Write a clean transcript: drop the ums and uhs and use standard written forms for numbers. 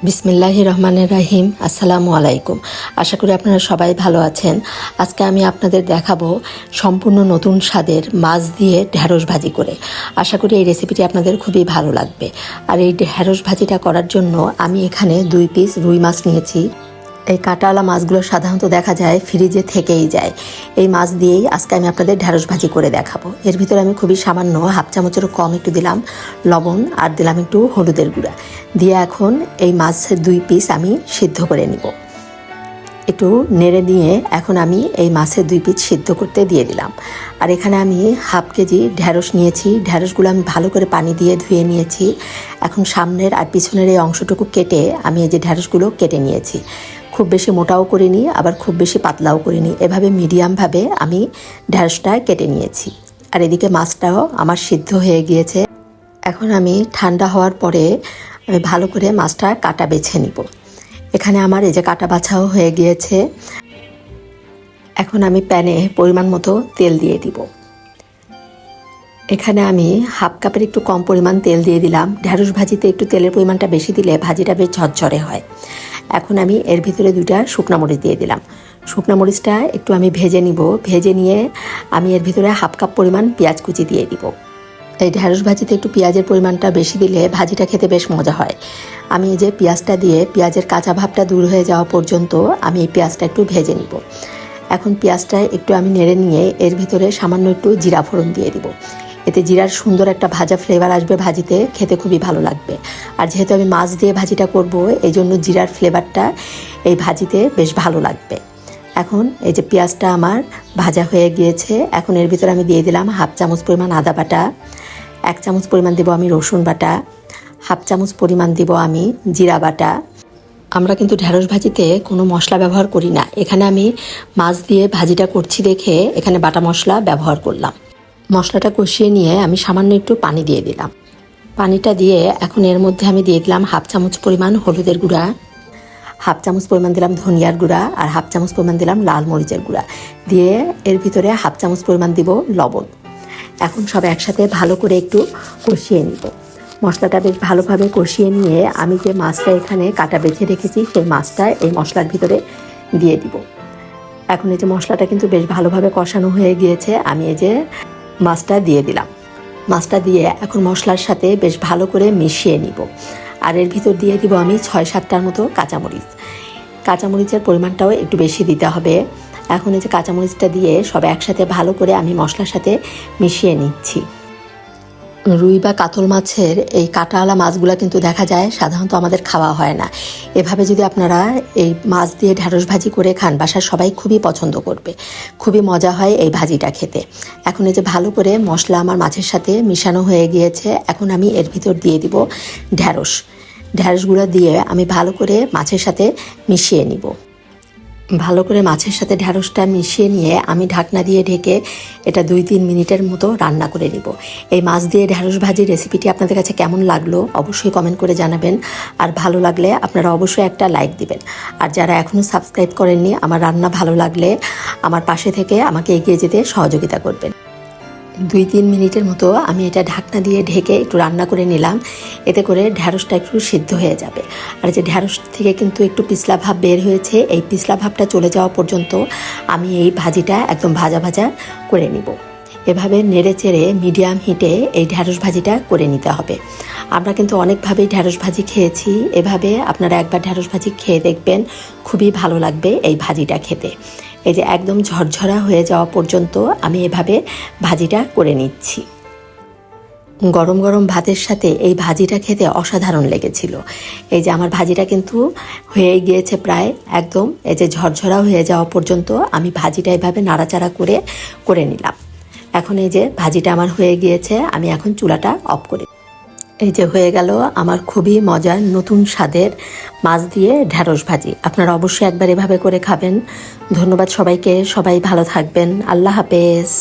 বিসমিল্লাহির রহমানির রহিম। আসসালামু আলাইকুম। আশা করি আপনারা সবাই ভালো আছেন। আজকে আমি আপনাদের দেখাবো সম্পূর্ণ নতুন স্বাদের মাছ দিয়ে ঢেঁড়স ভাজি করে। আশা করি এই রেসিপিটি আপনাদের খুবই ভালো লাগবে। আর এই ঢেঁড়স ভাজিটা করার জন্য আমি এখানে 2 পিস রুই মাছ নিয়েছি। এই কাঁটাওয়ালা মাছগুলো সাধারণত দেখা যায় ফ্রিজে থেকেই যায়। এই মাছ দিয়েই আজকে আমি আপনাদের ঢেঁড়স ভাজি করে দেখাবো। এর ভিতরে আমি খুবই সামান্য হাফ চামচেরও কম একটু দিলাম লবণ, আর দিলাম একটু হলুদের গুঁড়া দিয়ে এখন এই মাছের 2 পিস আমি সিদ্ধ করে নিব। একটু নেড়ে নিয়ে এখন আমি এই মাছের 2 পিস সিদ্ধ করতে দিয়ে দিলাম। আর এখানে আমি হাফ কেজি ঢেঁড়স নিয়েছি। ঢেঁড়সগুলো আমি ভালো করে পানি দিয়ে ধুয়ে নিয়েছি। এখন সামনের আর পিছনের এই অংশটুকু কেটে আমি এই যে ঢেঁড়সগুলো কেটে নিয়েছি। খুব বেশি মোটাও করিনি, আবার খুব বেশি পাতলাও করিনি, এভাবে মিডিয়ামভাবে আমি ঢেঁড়সটা কেটে নিয়েছি। আর এদিকে মাছটাও আমার সিদ্ধ হয়ে গিয়েছে। এখন আমি ঠান্ডা হওয়ার পরে আমি ভালো করে মাছটা কাটা বেছে নিব। এখানে আমার এই যে কাটা বাছাও হয়ে গিয়েছে। এখন আমি প্যানে পরিমাণ মতো তেল দিয়ে দিব। এখানে আমি হাফ কাপের একটু কম পরিমাণ তেল দিয়ে দিলাম। ঢেঁড়স ভাজিতে একটু তেলের পরিমাণটা বেশি দিলে ভাজিটা বেশ ঝরঝরে হয়। এখন আমি এর ভিতরে 2টা শুকনো মরিচ দিয়ে দিলাম। শুকনো মরিচটা একটু আমি ভেজে নিব। ভেজে নিয়ে আমি এর ভিতরে হাফ কাপ পরিমাণ পেঁয়াজ কুচি দিয়ে দিব। এই ঢেঁড়স ভাজিতে একটু পেঁয়াজের পরিমাণটা বেশি দিলে ভাজিটা খেতে বেশ মজা হয়। আমি এই যে পেঁয়াজটা দিয়ে পেঁয়াজের কাঁচা ভাবটা দূর হয়ে যাওয়া পর্যন্ত আমি এই পেঁয়াজটা একটু ভেজে নিব। এখন পেঁয়াজটা একটু আমি নেড়ে নিয়ে এর ভিতরে সামান্য একটু জিরা ফোড়ন দিয়ে দিব। এতে জিরার সুন্দর একটা ভাজা ফ্লেভার আসবে, ভাজিতে খেতে খুবই ভালো লাগবে। আর যেহেতু আমি মাছ দিয়ে ভাজিটা করব, এই জন্য জিরার ফ্লেভারটা এই ভাজিতে বেশ ভালো লাগবে। এখন এই যে পেঁয়াজটা আমার ভাজা হয়ে গিয়েছে। এখন এর ভিতরে আমি দিয়ে দিলাম হাফ চামচ পরিমাণ আদা বাটা, 1 চামচ পরিমাণ দেব আমি রসুন বাটা, হাফ চামচ পরিমাণ দেব আমি জিরা বাটা। আমরা কিন্তু ঢেঁড়স ভাজিতে কোনো মশলা ব্যবহার করি না। এখানে আমি মাছ দিয়ে ভাজিটা করছি দেখে এখানে বাটা মশলা ব্যবহার করলাম। মশলাটা কষিয়ে নিয়ে আমি সামান্য একটু পানি দিয়ে দিলাম। পানিটা দিয়ে এখন এর মধ্যে আমি দিয়ে দিলাম হাফ চামচ পরিমাণ হলুদের গুঁড়া, হাফ চামচ পরিমাণ দিলাম ধনিয়ার গুঁড়া, আর হাফ চামচ পরিমাণ দিলাম লাল মরিচের গুঁড়া দিয়ে এর ভিতরে হাফ চামচ পরিমাণ দিব লবণ। এখন সব একসাথে ভালো করে একটু কষিয়ে নিব। মশলাটা বেশ ভালোভাবে কষিয়ে নিয়ে আমি যে মাছটা এখানে কাটা বেছে রেখেছি সেই মাছটা এই মশলার ভিতরে দিয়ে দিব। এখন এই যে মশলাটা কিন্তু বেশ ভালোভাবে কষানো হয়ে গিয়েছে। আমি এই যে মাছটা দিয়ে দিলাম। মাছটা দিয়ে এখন মশলার সাথে বেশ ভালো করে মিশিয়ে নিব। আর এর ভিতর দিয়ে দিব আমি 6-7টার মতো কাঁচামরিচ। কাঁচামরিচের পরিমাণটাও একটু বেশি দিতে হবে। এখন এই যে কাঁচামরিচটা দিয়ে সব একসাথে ভালো করে আমি মশলার সাথে মিশিয়ে নিচ্ছি। রুই বা কাতল মাছের এই কাঁটাওয়ালা মাছগুলো কিন্তু দেখা যায় সাধারণত আমাদের খাওয়া হয় না। এভাবে যদি আপনারা এই মাছ দিয়ে ঢেঁড়স ভাজি করে খান, বাসার সবাই খুবই পছন্দ করবে। খুবই মজা হয় এই ভাজিটা খেতে। এখন এই যে ভালো করে মশলা আমার মাছের সাথে মিশানো হয়ে গিয়েছে। এখন আমি এর ভিতর দিয়ে দিব ঢেঁড়সগুলো দিয়ে আমি ভালো করে মাছের সাথে মিশিয়ে নিব। ভালো করে মাছের সাথে ঢেঁড়সটা মিশিয়ে নিয়ে আমি ঢাকনা দিয়ে ঢেকে এটা 2-3 মিনিটের মতো রান্না করে নিব। এই মাছ দিয়ে ঢেঁড়স ভাজির রেসিপিটি আপনাদের কাছে কেমন লাগলো অবশ্যই কমেন্ট করে জানাবেন। আর ভালো লাগলে আপনারা অবশ্যই একটা লাইক দিবেন। আর যারা এখনও সাবস্ক্রাইব করেননি, আমার রান্না ভালো লাগলে আমার পাশে থেকে আমাকে এগিয়ে যেতে সহযোগিতা করবেন। 2-3 মিনিটের মতো আমি এটা ঢাকনা দিয়ে ঢেকে একটু রান্না করে নিলাম। এতে করে ঢেঁড়সটা একটু সিদ্ধ হয়ে যাবে। আর যে ঢেঁড়স থেকে কিন্তু একটু পিছলা ভাব বের হয়েছে, এই পিছলা ভাবটা চলে যাওয়া পর্যন্ত আমি এই ভাজিটা একদম ভাজা ভাজা করে নিব। এভাবে নেড়ে চেড়ে মিডিয়াম হিটে এই ঢেঁড়স ভাজিটা করে নিতে হবে। আমরা কিন্তু অনেকভাবেই ঢেঁড়স ভাজি খেয়েছি। এভাবে আপনারা একবার ঢেঁড়স ভাজি খেয়ে দেখবেন, খুবই ভালো লাগবে এই ভাজিটা খেতে। এই যে একদম ঝরঝরা হয়ে যাওয়া পর্যন্ত আমি এভাবে ভাজিটা করে নিচ্ছি। গরম গরম ভাতের সাথে এই ভাজিটা খেতে অসাধারণ লেগেছিল। এই যে আমার ভাজিটা কিন্তু হয়ে গিয়েছে প্রায় একদম। এই যে ঝরঝরা হয়ে যাওয়া পর্যন্ত আমি ভাজিটা এভাবে নাড়াচাড়া করে নিলাম। এখন এই যে ভাজিটা আমার হয়ে গিয়েছে, আমি এখন চুলাটা অফ করে। এই যে হয়ে গেল আমার খুবই মজার নতুন স্বাদের মাছ দিয়ে ঢেঁড়স ভাজি। আপনারা অবশ্যই একবার এভাবে করে খাবেন। ধন্যবাদ সবাইকে। সবাই ভালো থাকবেন। আল্লাহ হাফেজ।